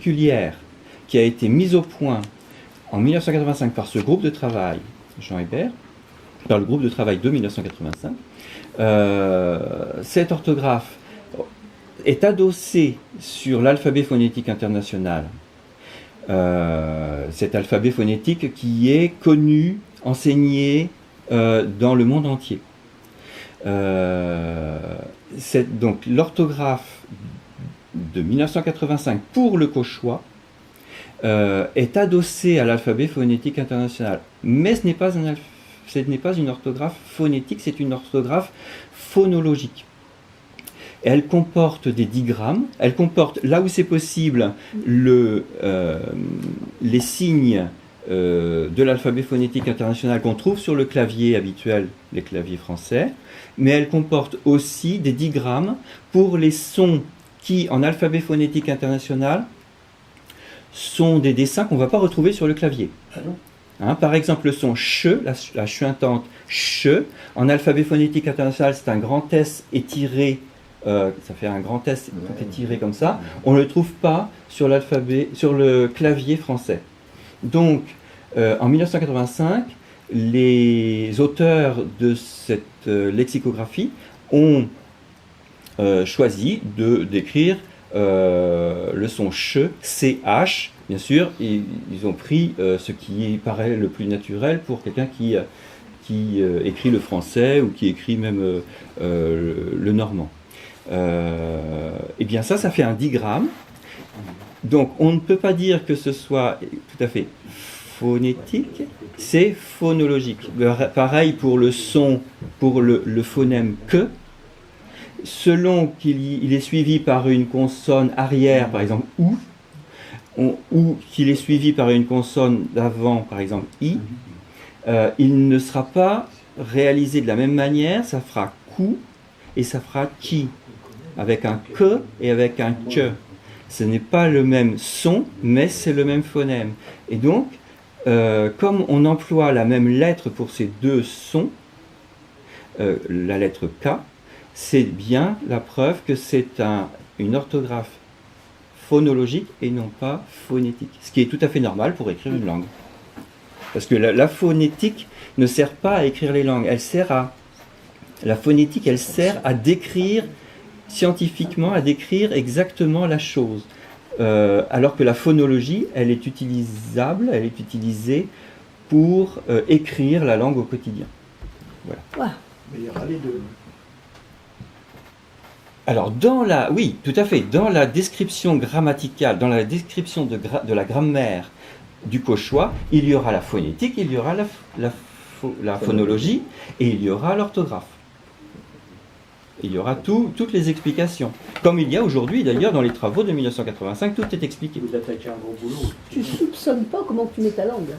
particulière qui a été mise au point en 1985 par ce groupe de travail, Jean Hébert, par le groupe de travail de 1985, cette orthographe est adossée sur l'alphabet phonétique international. Cet alphabet phonétique qui est connu, enseigné dans le monde entier. Donc l'orthographe de 1985 pour le cauchois est adossée à l'alphabet phonétique international. Mais ce n'est pas une orthographe phonétique, c'est une orthographe phonologique. Elle comporte des digrammes, elle comporte, là où c'est possible, les signes de l'alphabet phonétique international qu'on trouve sur le clavier habituel, les claviers français, mais elle comporte aussi des digrammes pour les sons qui, en alphabet phonétique international, sont des dessins qu'on ne va pas retrouver sur le clavier. Par exemple, le son ch, la chuintante ch, en alphabet phonétique international, c'est un grand S étiré, ça fait un grand S étiré comme ça. On ne le trouve pas sur le clavier français. Donc, en 1985, les auteurs de cette lexicographie ont choisi d'écrire le son ch, ch, bien sûr, ils ont pris ce qui paraît le plus naturel pour quelqu'un qui écrit le français ou qui écrit même le normand. Et bien ça fait un digramme. Donc on ne peut pas dire que ce soit tout à fait phonétique, c'est phonologique. Pareil pour le son, pour le phonème que, selon qu'il est suivi par une consonne arrière, par exemple ou qu'il est suivi par une consonne d'avant, par exemple i, il ne sera pas réalisé de la même manière, ça fera cou et ça fera qui, avec un que et avec un que. Ce n'est pas le même son, mais c'est le même phonème. Et donc, comme on emploie la même lettre pour ces deux sons, la lettre K, c'est bien la preuve que c'est une orthographe phonologique et non pas phonétique. Ce qui est tout à fait normal pour écrire une langue. Parce que la phonétique ne sert pas à écrire les langues, la phonétique, elle sert à décrire scientifiquement, à décrire exactement la chose. Alors que la phonologie, elle est utilisable, elle est utilisée pour écrire la langue au quotidien. Voilà. Wow. Mais il y aura les deux. Alors, oui, tout à fait, dans la description grammaticale, dans la description de la grammaire du cauchois, il y aura la phonétique, il y aura la phonologie et il y aura l'orthographe. Il y aura toutes les explications. Comme il y a aujourd'hui, d'ailleurs, dans les travaux de 1985, tout est expliqué. Vous attaquez un gros boulot. Tu soupçonnes pas comment tu mets ta langue.